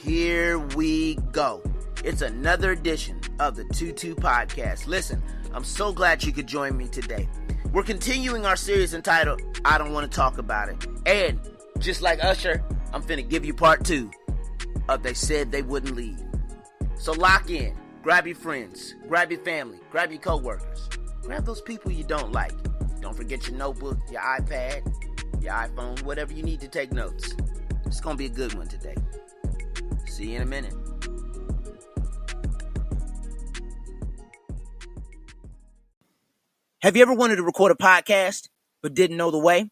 here we go. It's another edition of the 2-2 Podcast. Listen, I'm so glad you could join me today. We're continuing our series entitled, I Don't Want to Talk About It. And just like Usher, I'm finna give you part 2 of They Said They Wouldn't Leave. So lock in, grab your friends, grab your family, grab your coworkers, grab those people you don't like. Don't forget your notebook, your iPad, your iPhone, whatever you need to take notes. It's gonna be a good one today. See you in a minute. Have you ever wanted to record a podcast but didn't know the way?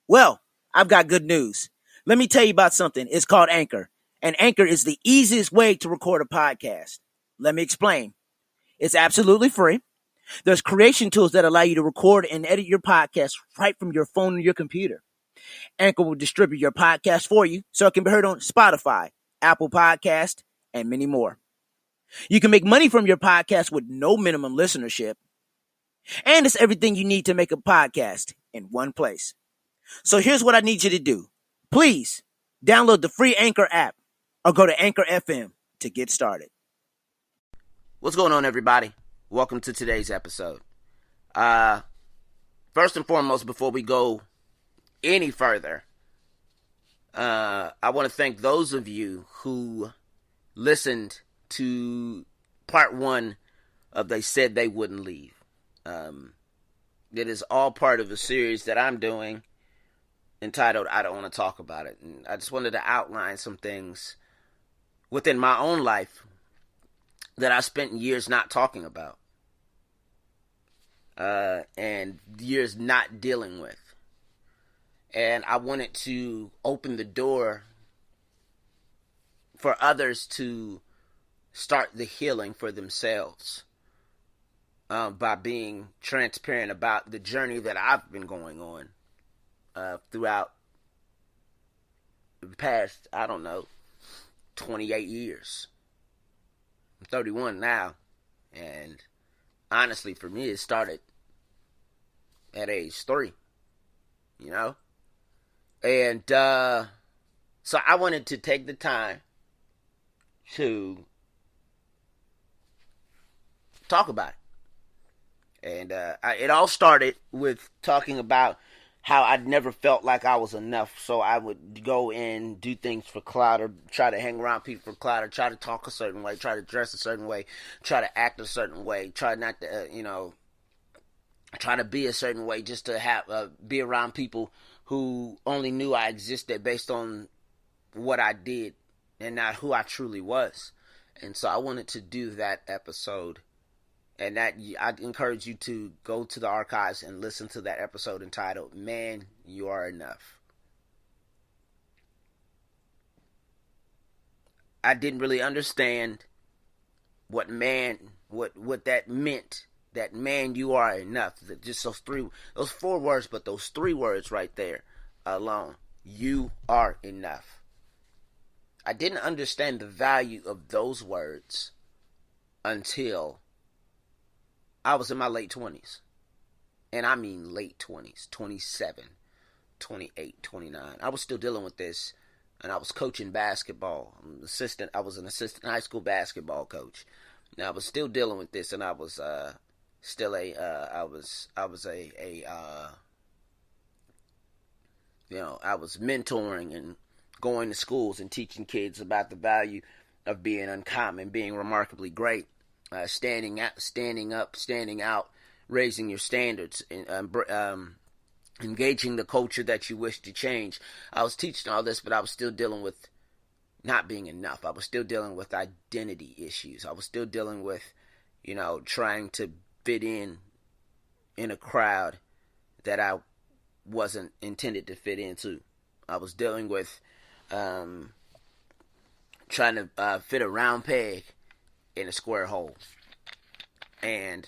Well, I've got good news. Let me tell you about something. It's called Anchor. And Anchor is the easiest way to record a podcast. Let me explain. It's absolutely free. There's creation tools that allow you to record and edit your podcast right from your phone or your computer. Anchor will distribute your podcast for you so it can be heard on Spotify, Apple Podcast, and many more. You can make money from your podcast with no minimum listenership. And it's everything you need to make a podcast in one place. So here's what I need you to do. Please download the free Anchor app or go to Anchor FM to get started. What's going on, everybody? Welcome to today's episode. First and foremost, before we go any further, I want to thank those of you who listened to part 1 of They Said They Wouldn't Leave. It is all part of a series that I'm doing entitled I Don't Want to Talk About It. And I just wanted to outline some things within my own life that I spent years not talking about. And years not dealing with. And I wanted to open the door for others to start the healing for themselves. By being transparent about the journey that I've been going on throughout the past, 28 years. I'm 31 now, and honestly, for me, it started at age 3, And so I wanted to take the time to talk about it. And it all started with talking about how I'd never felt like I was enough. So I would go and do things for clout, or try to hang around people for clout, or try to talk a certain way, try to dress a certain way, try to act a certain way, try not to, try to be a certain way, just to have be around people who only knew I existed based on what I did and not who I truly was. And so I wanted to do that episode. And that I'd encourage you to go to the archives and listen to that episode entitled, Man, You Are Enough. I didn't really understand what that meant. That man, you are enough. Just those 4 words, but those 3 words right there alone. You are enough. I didn't understand the value of those words until I was in my late 20s. And I mean late 20s. 27, 28, 29. I was still dealing with this. And I was coaching basketball. I was an assistant high school basketball coach. And I was still dealing with this. And I was I was mentoring and going to schools and teaching kids about the value of being uncommon, being remarkably great. Standing out, raising your standards, and engaging the culture that you wish to change. I was teaching all this, but I was still dealing with not being enough. I was still dealing with identity issues. I was still dealing with, trying to fit in a crowd that I wasn't intended to fit into. I was dealing with trying to fit a round peg in a square hole. And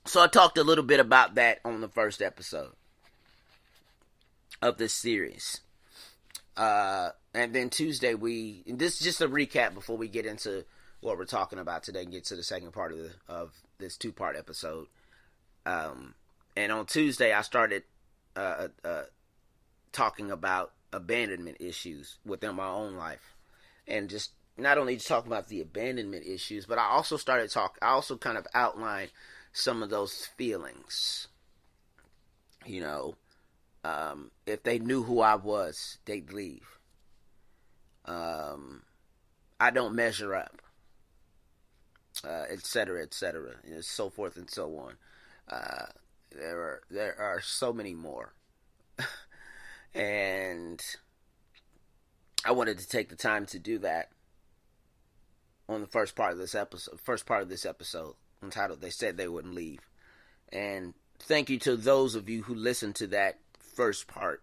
so I talked a little bit about that on the first episode of this series. And then Tuesday this is just a recap before we get into what we're talking about today and get to the second part of this 2-part episode. And on Tuesday I started talking about abandonment issues within my own life, and just not only just talk about the abandonment issues, but I also kind of outlined some of those feelings. If they knew who I was, they'd leave. I don't measure up, et cetera, so forth and so on. There are so many more, and I wanted to take the time to do that on the first part of this episode, entitled "They Said They Wouldn't Leave," and thank you to those of you who listened to that first part.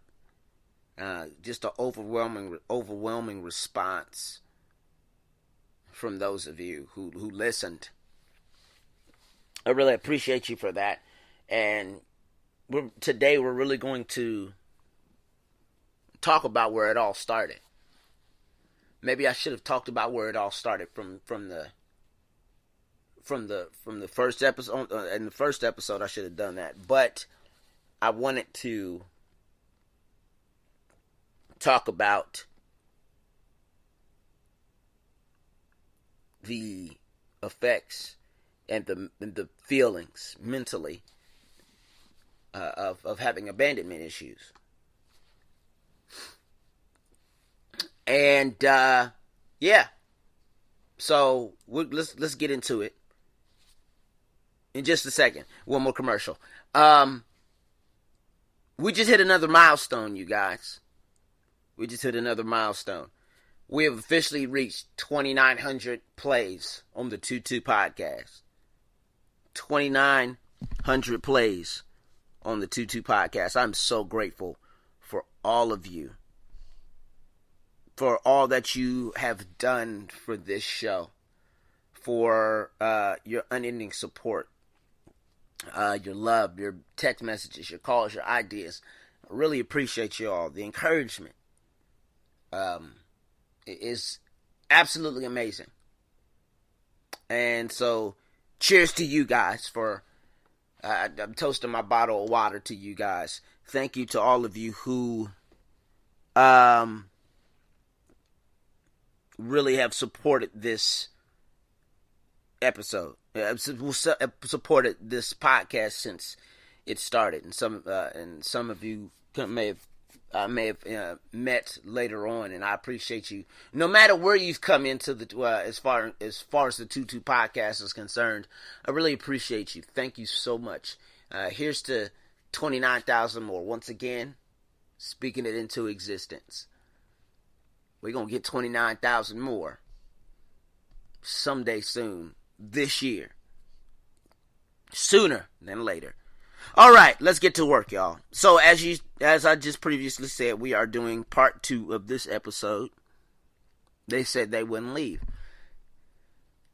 Just an overwhelming response from those of you who listened. I really appreciate you for that. And today we're really going to talk about where it all started. Maybe I should have talked about where it all started from the first episode. In the first episode, I should have done that. But I wanted to talk about the effects and the feelings mentally of having abandonment issues. And so let's get into it in just a second. One more commercial. We just hit another milestone, you guys. We just hit another milestone. We have officially reached 2,900 plays on the 22 podcast. 2,900 plays on the 22 podcast. I'm so grateful for all of you, for all that you have done for this show, for your unending support, your love, your text messages, your calls, your ideas. I really appreciate you all. The encouragement is absolutely amazing. And so, cheers to you guys for, I'm toasting my bottle of water to you guys. Thank you to all of you who really have supported this episode, supported this podcast since it started. And some of you may have met later on, and I appreciate you. No matter where you've come into the as far as the 22 podcast is concerned, I really appreciate you. Thank you so much. Here's to 29,000 more. Once again, speaking it into existence. We're gonna get 29,000 more someday soon this year, sooner than later. All right, let's get to work, y'all. So as I just previously said, we are doing part 2 of this episode. They said they wouldn't leave.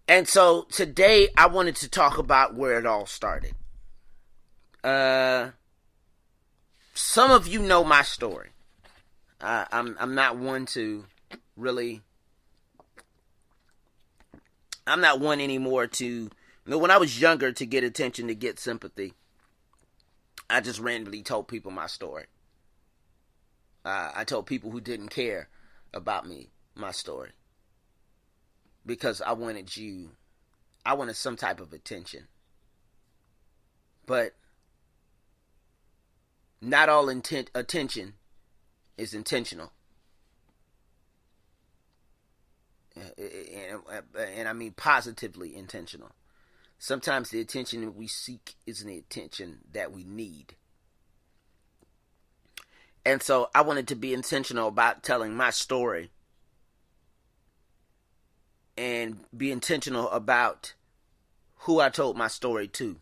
And so today I wanted to talk about where it all started. Some of you know my story. I'm not one to really. I'm not one anymore to. When I was younger, to get attention, to get sympathy, I just randomly told people my story. I told people who didn't care about me my story. Because I wanted some type of attention. But not all attention is intentional. And I mean positively intentional. Sometimes the attention that we seek isn't the attention that we need. And so I wanted to be intentional about telling my story. And be intentional about who I told my story to.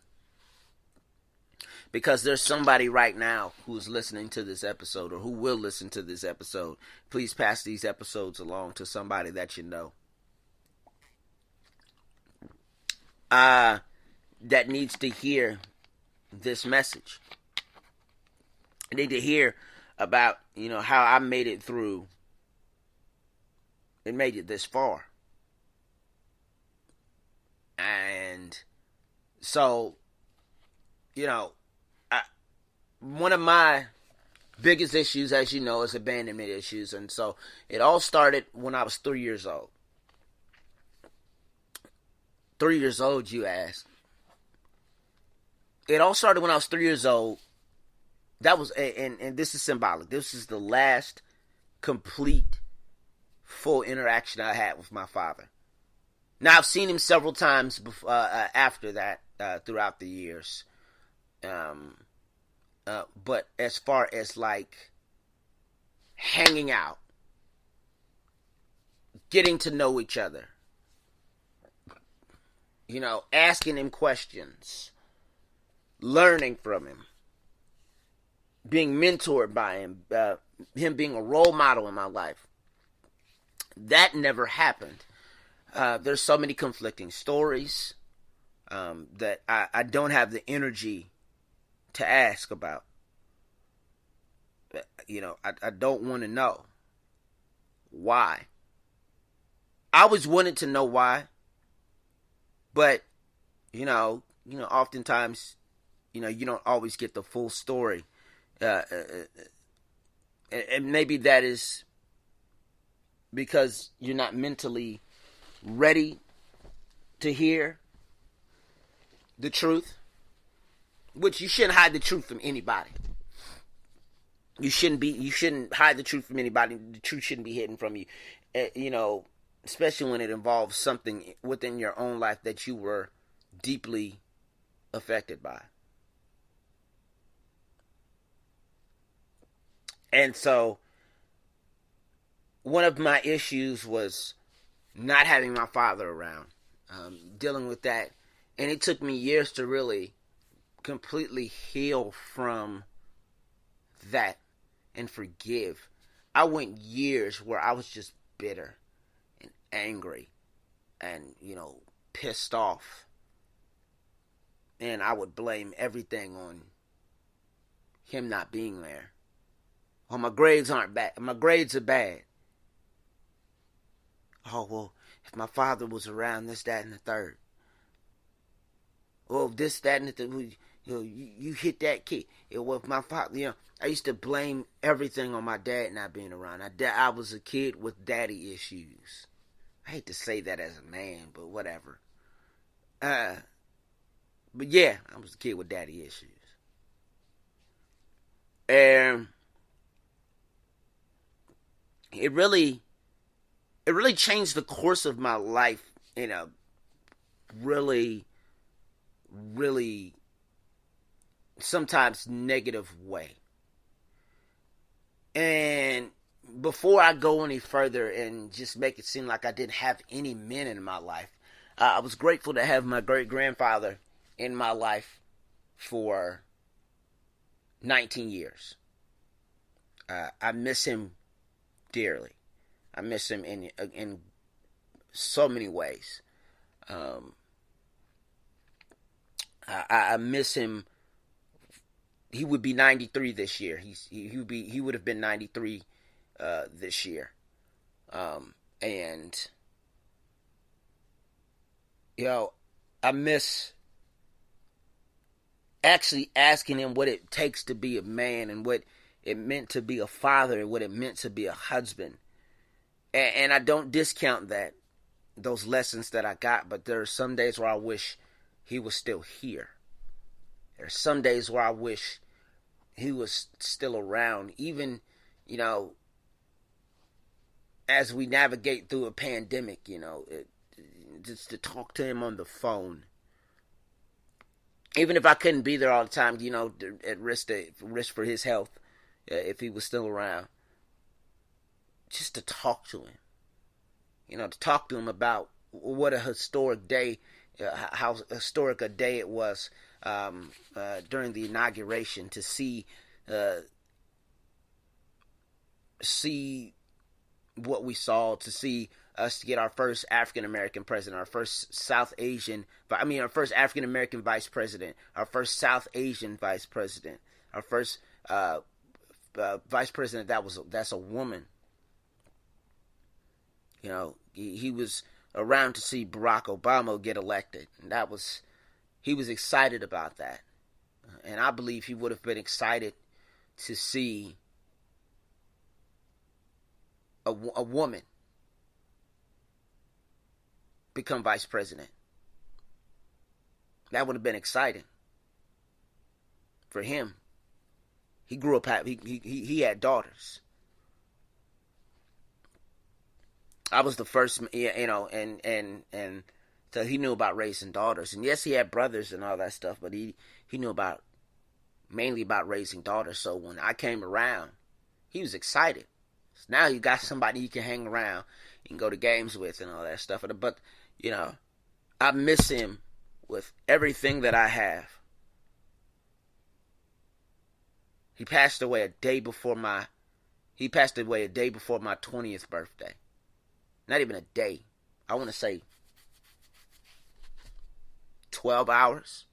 Because there's somebody right now who's listening to this episode, or who will listen to this episode. Please pass these episodes along to somebody that you know. That needs to hear this message. I need to hear about, how I made it through and made it this far. And so, one of my biggest issues, as you know, is abandonment issues. And so it all started when I was 3 years old. 3 years old, you ask? It all started when I was 3 years old. That was, and this is symbolic. This is the last complete, full interaction I had with my father. Now, I've seen him several times before, after that, throughout the years. But as far as like hanging out, getting to know each other, you know, asking him questions, learning from him, being mentored by him, him being a role model in my life, that never happened. There's so many conflicting stories that I don't have the energy to ask about. You know, I don't want to know why. I always wanted to know why, but you know, oftentimes, you know, you don't always get the full story, and maybe that is because you're not mentally ready to hear the truth, which you shouldn't hide the truth from anybody. You shouldn't hide the truth from anybody. The truth shouldn't be hidden from you. You know, especially when it involves something within your own life that you were deeply affected by. And so, one of my issues was not having my father around, dealing with that. And it took me years to really completely heal from that and forgive. I went years where I was just bitter and angry and, you know, pissed off. And I would blame everything on him not being there. Oh, my grades aren't bad. My grades are bad. Oh, well, if my father was around, this, that, and the third. Oh, this, that, and the third. You know, you hit that kid. It was my father. You know, I used to blame everything on my dad not being around. I was a kid with daddy issues. I hate to say that as a man, but whatever. But yeah, I was a kid with daddy issues. And it really changed the course of my life in a really, really sometimes negative way. And before I go any further and just make it seem like I didn't have any men in my life, I was grateful to have my great-grandfather in my life for 19 years. I miss him dearly. I miss him in so many ways. I miss him. He would be 93 this year. He would have been 93 this year. And you know, I miss actually asking him what it takes to be a man and what it meant to be a father and what it meant to be a husband. And I don't discount those lessons that I got, but there are some days where I wish he was still here. There are some days where I wish he was still around, even, you know, as we navigate through a pandemic, you know, just to talk to him on the phone. Even if I couldn't be there all the time, you know, at risk for his health, if he was still around. Just to talk to him. You know, to talk to him about what a historic day, how historic a day it was during the inauguration, to see what we saw, to see us to get our first African American president, our first our first African American vice president, our first South Asian vice president, our first vice president that's a woman. You know, he was around to see Barack Obama get elected, and he was excited about that. And I believe he would have been excited to see a woman become vice president. That would have been exciting for him. He grew up, he had daughters. I was the first, and so he knew about raising daughters. And yes, he had brothers and all that stuff, but he knew mainly about raising daughters. So when I came around, he was excited. So now you got somebody you can hang around, you can go to games with and all that stuff. But, I miss him with everything that I have. He passed away a day before my 20th birthday. Not even a day. I want to say 12 hours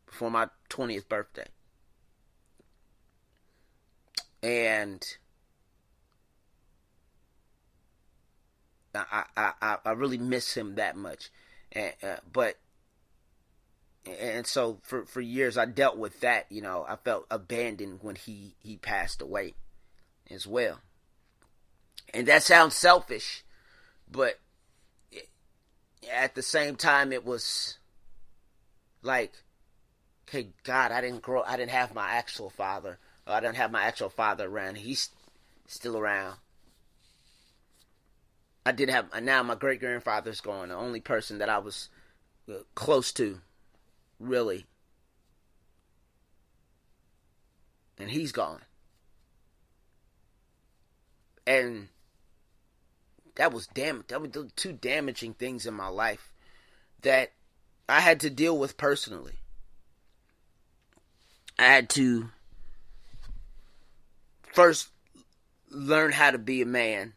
before my 20th birthday. And I really miss him that much. And so for years I dealt with that. I felt abandoned when he passed away as well. And that sounds selfish, but at the same time it was like, okay, God, I didn't have my actual father. I didn't have my actual father around. He's still around. Now my great-grandfather's gone, the only person that I was close to, really. And he's gone. And that was the two damaging things in my life that I had to deal with personally. I had to first learn how to be a man,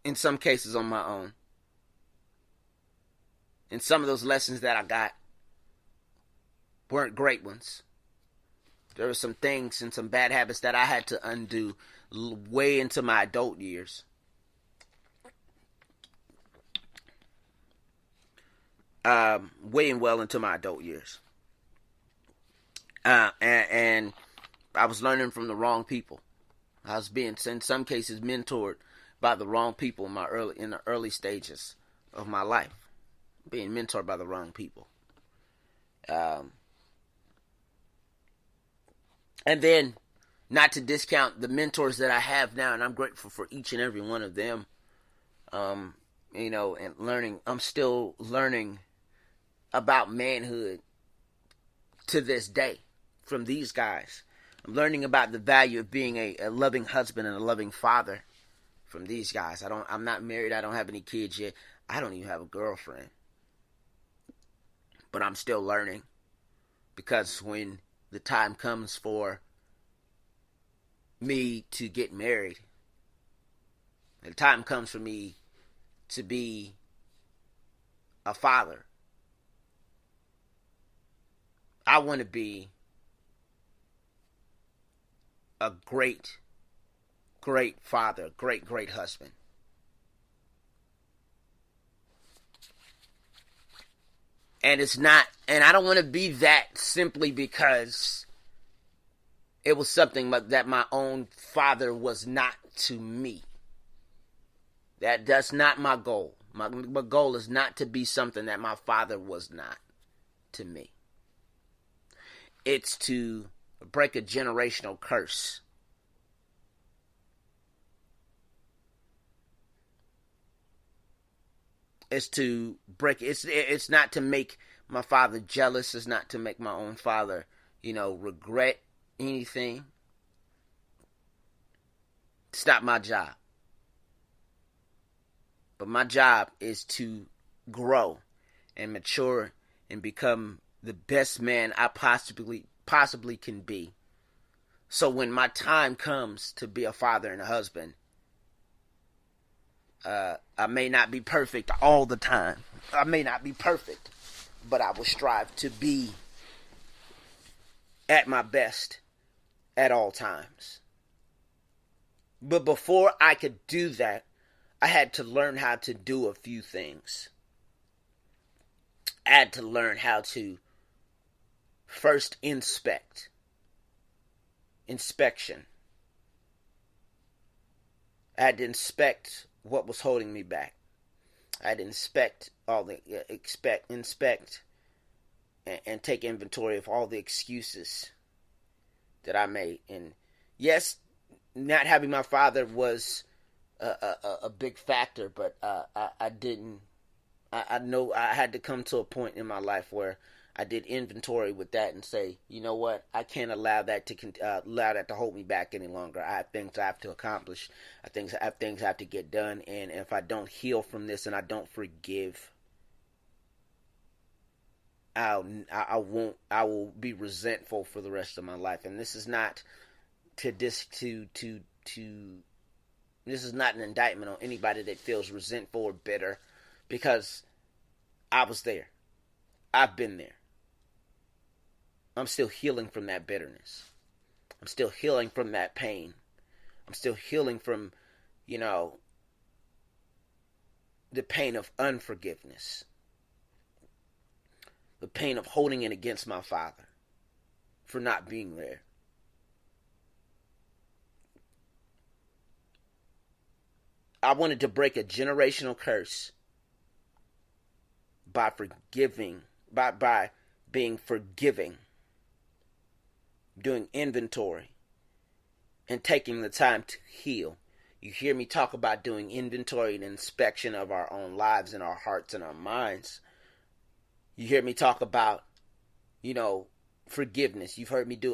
in some cases on my own. And some of those lessons that I got weren't great ones. There were some things and some bad habits that I had to undo way into my adult years. Way and well into my adult years. And I was learning from the wrong people. I was being, in some cases, mentored by the wrong people in the early stages of my life. Being mentored by the wrong people. And then, not to discount the mentors that I have now, and I'm grateful for each and every one of them. And learning, I'm still learning about manhood to this day from these guys. I'm learning about the value of being a loving husband and a loving father from these guys. I'm not married. I don't have any kids yet. I don't even have a girlfriend. But I'm still learning, because when the time comes for me to get married, the time comes for me to be a father, I want to be a great, great father, great, great husband. And I don't want to be that simply because it was something that my own father was not to me. That's not my goal. My goal is not to be something that my father was not to me. It's to break a generational curse. It's to break. It's not to make my father jealous. It's not to make my own father, regret anything. It's not my job. But my job is to grow and mature and become the best man I possibly can be. So when my time comes to be a father and a husband, I may not be perfect all the time. I may not be perfect, but I will strive to be at my best at all times. But before I could do that, I had to learn how to do a few things. I had to learn how to first inspection. I had to inspect what was holding me back. I had to inspect and take inventory of all the excuses that I made. And yes, not having my father was a big factor, but I didn't. I know I had to come to a point in my life where I did inventory with that and say, you know what, I can't allow that to hold me back any longer. I have things I have to accomplish. I have things I have to get done, and if I don't heal from this and I don't forgive, I will be resentful for the rest of my life. And this is not this is not an indictment on anybody that feels resentful or bitter, because I was there. I've been there. I'm still healing from that bitterness. I'm still healing from that pain. I'm still healing from, the pain of unforgiveness. The pain of holding it against my father for not being there. I wanted to break a generational curse by being forgiving, doing inventory, and taking the time to heal. You hear me talk about doing inventory and inspection of our own lives and our hearts and our minds. You hear me talk about, forgiveness.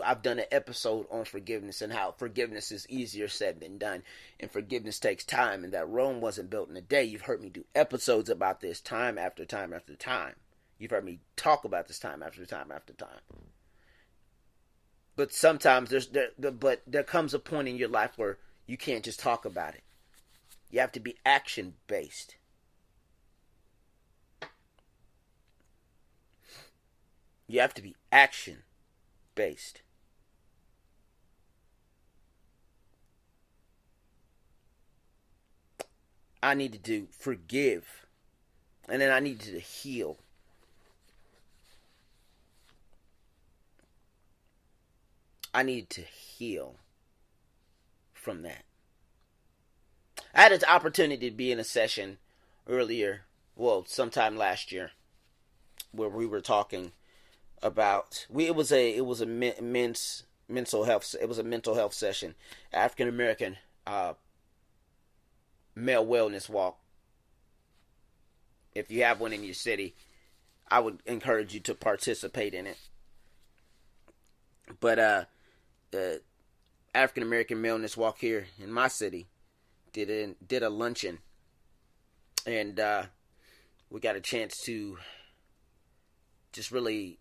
I've done an episode on forgiveness and how forgiveness is easier said than done. And forgiveness takes time, and that Rome wasn't built in a day. You've heard me do episodes about this time after time after time. You've heard me talk about this time after time after time. But sometimes there comes a point in your life where you can't just talk about it. You have to be action-based. You have to be action-based. I needed to forgive, and then I needed to heal. I needed to heal from that. I had an opportunity to be in a session sometime last year, where we were talking about it was a mental health session, African American male wellness walk. If you have one in your city, I would encourage you to participate in it. But African American Wellness Walk here in my city did a luncheon, and we got a chance to just really.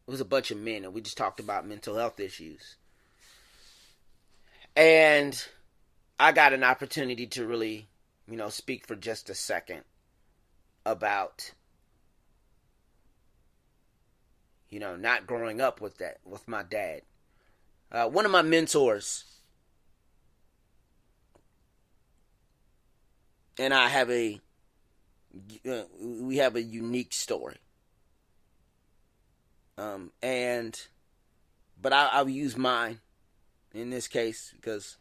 It was a bunch of men, and we just talked about mental health issues. And I got an opportunity to really, speak for just a second about, not growing up with my dad. One of my mentors and I have we have a unique story. But I'll use mine in this case because,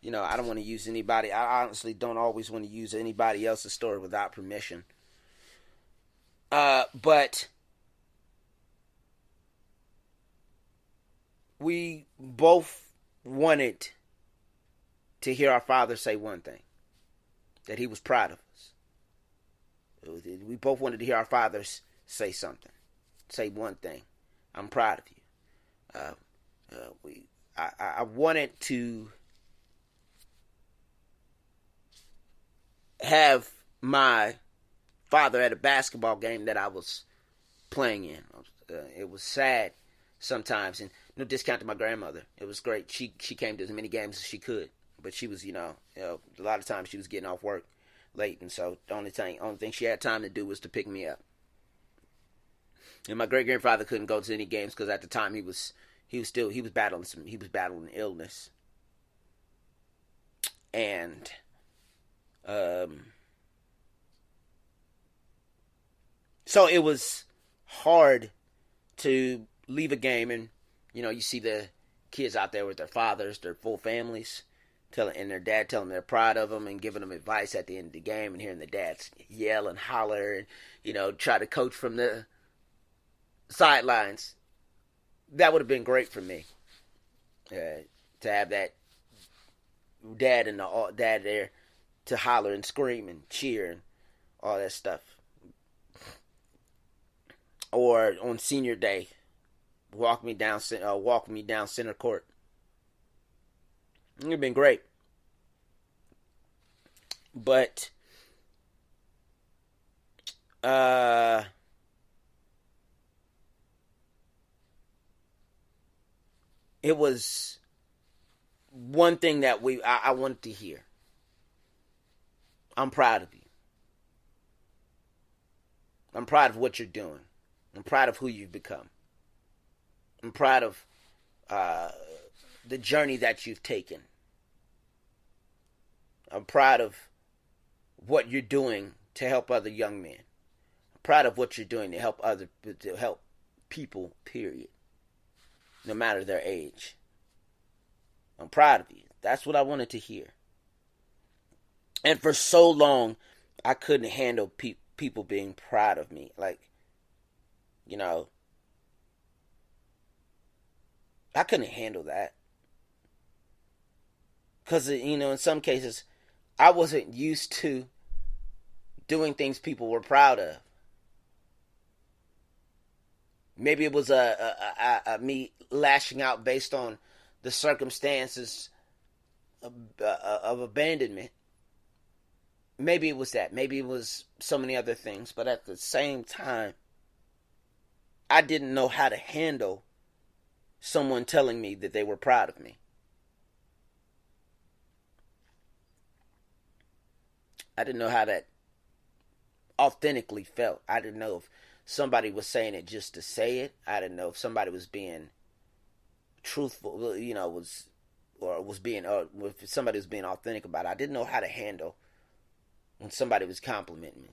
I don't want to use anybody. I honestly don't always want to use anybody else's story without permission. But we both wanted to hear our father say one thing, that he was proud of us. We both wanted to hear our fathers say something, say one thing. I'm proud of you. I wanted to have my father at a basketball game that I was playing in. It was sad sometimes, and no discount to my grandmother. It was great. She came to as many games as she could, but she was, a lot of times she was getting off work late, and so the only thing she had time to do was to pick me up. And my great grandfather couldn't go to any games because at the time he was battling illness, and so it was hard to leave a game and you see the kids out there with their fathers, their full families, and their dad telling them they're proud of them and giving them advice at the end of the game, and hearing the dads yell and holler and, try to coach from the sidelines. That would have been great for me, to have that dad and the dad there to holler and scream and cheer and all that stuff. Or on senior day, walk me down center court. It would have been great. But it was one thing that I wanted to hear. I'm proud of you. I'm proud of what you're doing. I'm proud of who you've become. I'm proud of the journey that you've taken. I'm proud of what you're doing to help other young men. I'm proud of what you're doing to help people, period. No matter their age. I'm proud of you. That's what I wanted to hear. And for so long, I couldn't handle people being proud of me. Like, I couldn't handle that. Because, in some cases, I wasn't used to doing things people were proud of. Maybe it was me lashing out based on the circumstances of abandonment. Maybe it was that. Maybe it was so many other things. But at the same time, I didn't know how to handle someone telling me that they were proud of me. I didn't know how that authentically felt. I didn't know if somebody was saying it just to say it. I didn't know if somebody was being truthful, if somebody was being authentic about it. I didn't know how to handle when somebody was complimenting me.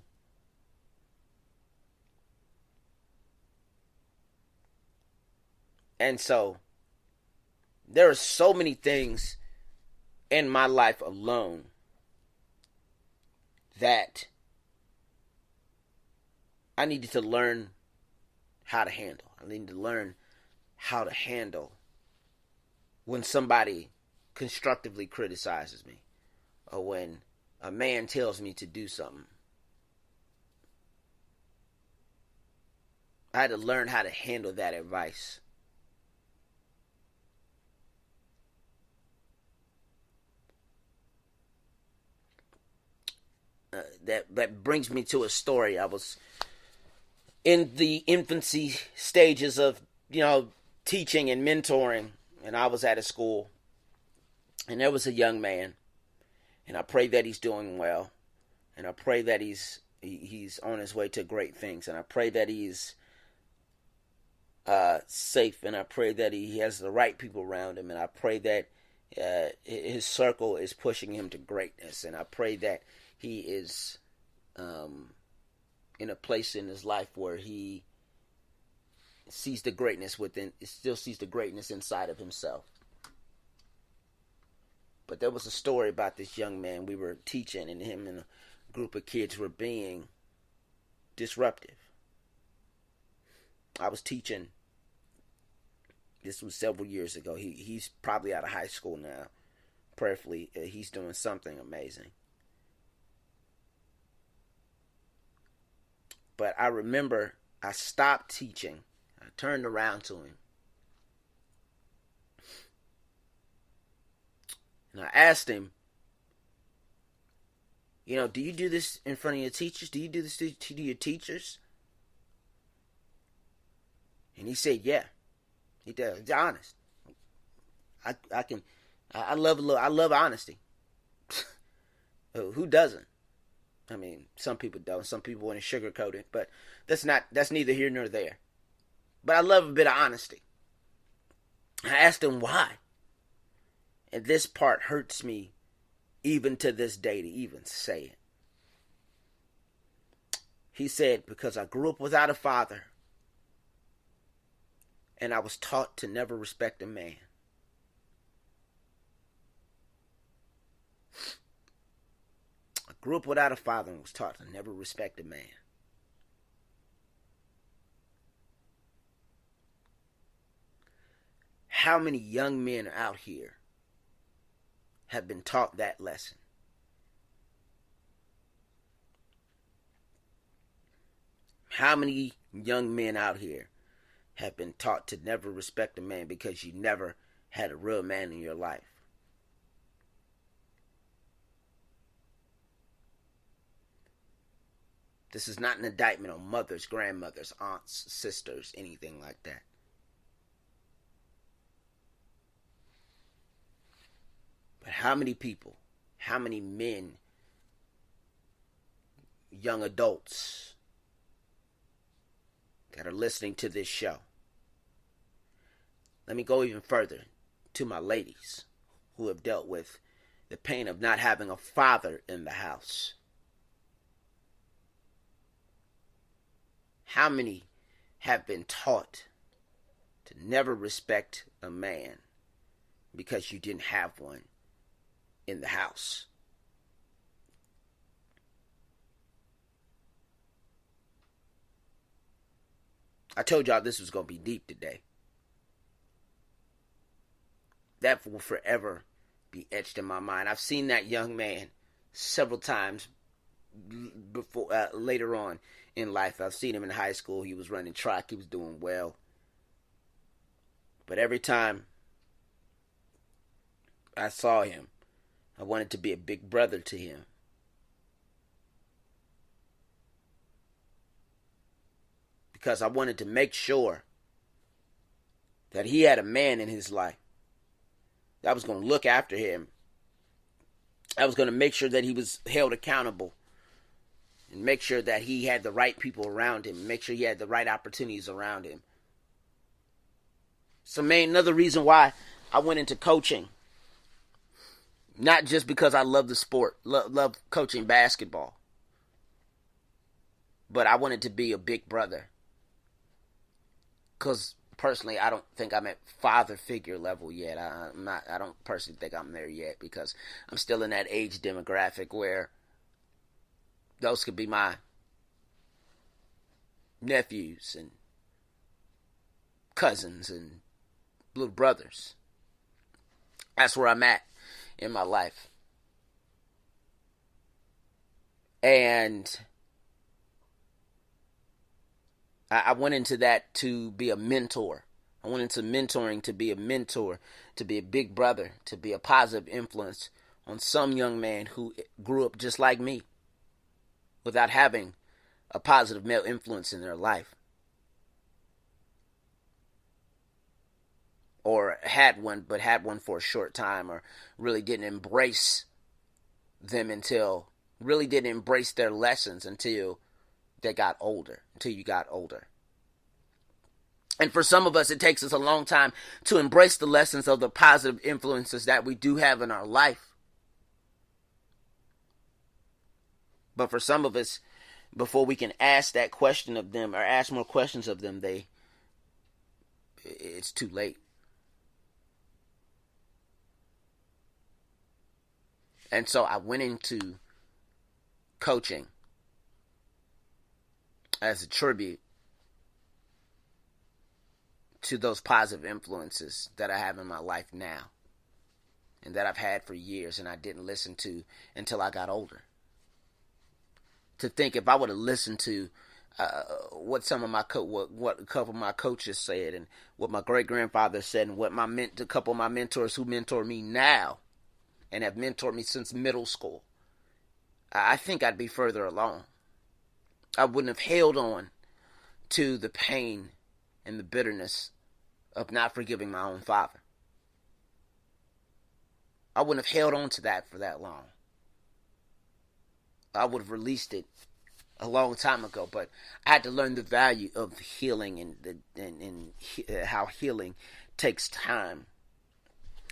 And so, there are so many things in my life alone that I needed to learn how to handle. I needed to learn how to handle when somebody constructively criticizes me, or when a man tells me to do something. I had to learn how to handle that advice. That brings me to a story. I was in the infancy stages of, teaching and mentoring, and I was at a school, and there was a young man, and I pray that he's doing well, and I pray that he's on his way to great things, and I pray that he's safe, and I pray that he has the right people around him, and I pray that his circle is pushing him to greatness, and I pray that he is in a place in his life where he sees the greatness still sees the greatness inside of himself. But there was a story about this young man we were teaching, and him and a group of kids were being disruptive. I was teaching. This was several years ago. He's probably out of high school now. Prayerfully, he's doing something amazing. But I remember I stopped teaching. I turned around to him. And I asked him, do you do this in front of your teachers? Do you do this to your teachers? And he said, yeah. He does. He's honest. I love honesty. Who doesn't? I mean, some people don't. Some people want to sugarcoat it, but that's neither here nor there. But I love a bit of honesty. I asked him why. And this part hurts me even to this day to even say it. He said, because I grew up without a father, and I was taught to never respect a man. I grew up without a father and was taught to never respect a man. How many young men out here have been taught that lesson? How many young men out here have been taught to never respect a man because you never had a real man in your life? This is not an indictment on mothers, grandmothers, aunts, sisters, anything like that. But how many people, how many men, young adults that are listening to this show? Let me go even further to my ladies who have dealt with the pain of not having a father in the house. How many have been taught to never respect a man because you didn't have one in the house? I told y'all this was going to be deep today. That will forever be etched in my mind. I've seen that young man several times before, later on in life. I've seen him in high school. He was running track. He was doing well. But every time I saw him, I wanted to be a big brother to him. Because I wanted to make sure that he had a man in his life that was going to look after him. I was going to make sure that he was held accountable. And make sure that he had the right people around him. Make sure he had the right opportunities around him. So, another reason why I went into coaching. Not just because I love the sport. Love coaching basketball. But I wanted to be a big brother. Because personally, I don't think I'm at father figure level yet. I don't personally think I'm there yet. Because I'm still in that age demographic where those could be my nephews and cousins and little brothers. That's where I'm at in my life. And I went into that to be a mentor. I went into mentoring to be a mentor, to be a big brother, to be a positive influence on some young man who grew up just like me, without having a positive male influence in their life. Or had one, but had one for a short time, or really didn't embrace them really didn't embrace their lessons until they got older, until you got older. And for some of us, it takes us a long time to embrace the lessons of the positive influences that we do have in our life. But for some of us, before we can ask that question of them, or ask more questions of them, it's too late. And so I went into coaching as a tribute to those positive influences that I have in my life now, and that I've had for years and I didn't listen to until I got older. To think if I would have listened to what some of my what a couple of my coaches said, and what my great grandfather said, and what a couple of my mentors who mentor me now and have mentored me since middle school, I think I'd be further along. I wouldn't have held on to the pain and the bitterness of not forgiving my own father. I wouldn't have held on to that for that long. I would have released it a long time ago, but I had to learn the value of healing and how healing takes time,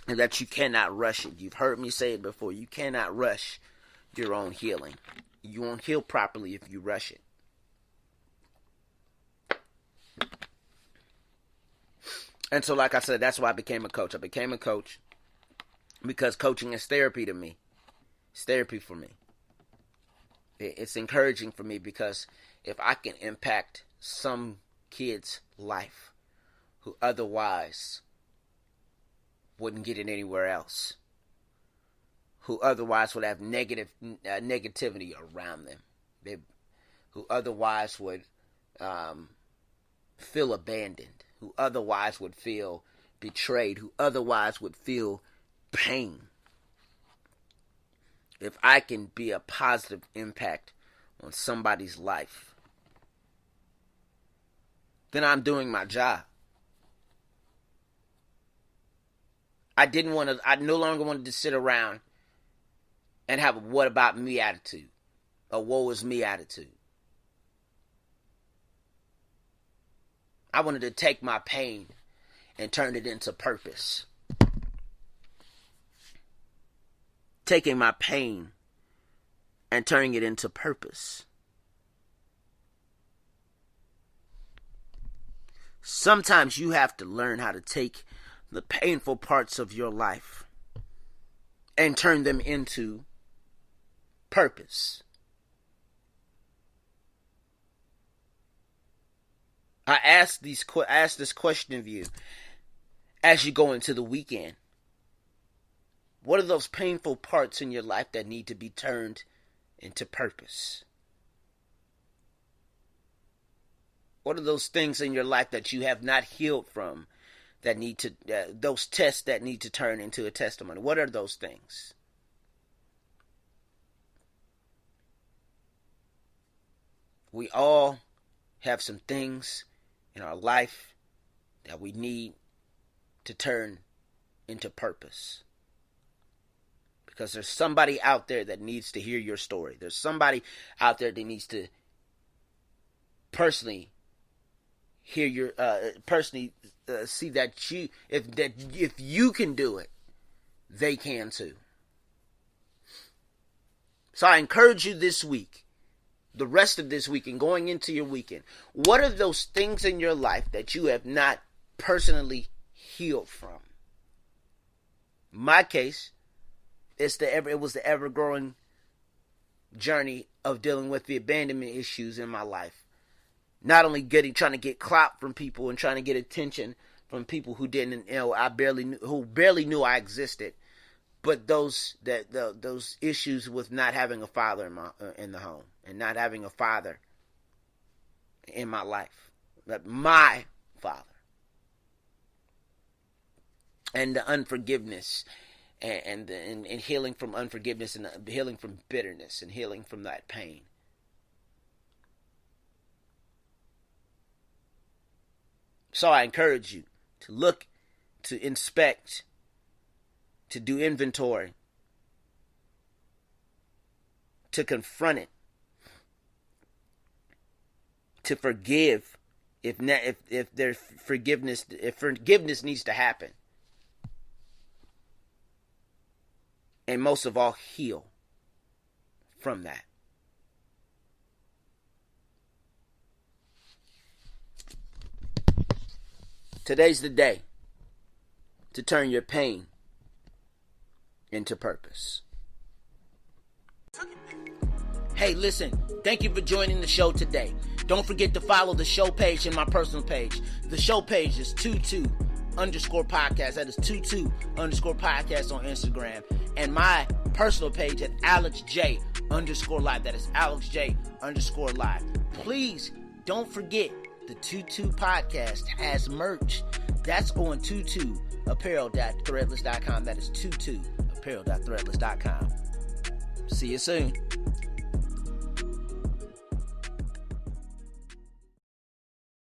and that you cannot rush it. You've heard me say it before. You cannot rush your own healing. You won't heal properly if you rush it. And so, like I said, that's why I became a coach. I became a coach because coaching is therapy to me. It's therapy for me. It's encouraging for me because if I can impact some kid's life who otherwise wouldn't get it anywhere else, who otherwise would have negativity around them, who otherwise would feel abandoned, who otherwise would feel betrayed, who otherwise would feel pain. If I can be a positive impact on somebody's life, then I'm doing my job. I no longer wanted to sit around and have a what about me attitude, a woe is me attitude. I wanted to take my pain and turn it into purpose. Taking my pain and turning it into purpose. Sometimes you have to learn how to take the painful parts of your life and turn them into purpose. I ask this question of you as you go into the weekend. What are those painful parts in your life that need to be turned into purpose? What are those things in your life that you have not healed from that need to, those tests that need to turn into a testimony? What are those things? We all have some things in our life that we need to turn into purpose. Because there's somebody out there that needs to hear your story. There's somebody out there that needs to personally hear your, see that you, if you can do it, they can too. So I encourage you this week, the rest of this week and going into your weekend, what are those things in your life that you have not personally healed from? In my case, it was the ever-growing journey of dealing with the abandonment issues in my life. Not only trying to get clout from people and trying to get attention from people who barely knew I existed, but those issues with not having a father in the home and not having a father in my life, but my father, and the unforgiveness. And healing from unforgiveness and healing from bitterness and healing from that pain. So I encourage you to look, to inspect, to do inventory, to confront it, to forgive if forgiveness needs to happen. And most of all, heal from that. Today's the day to turn your pain into purpose. Hey, listen, thank you for joining the show today. Don't forget to follow the show page and my personal page. The show page is 22_podcast. That is 22_podcast on Instagram. And my personal page at AlexJ_live. That is AlexJ_live. Please don't forget the 22 podcast has merch. That's on 22apparel.threadless.com. That is 22apparel.threadless.com. See you soon.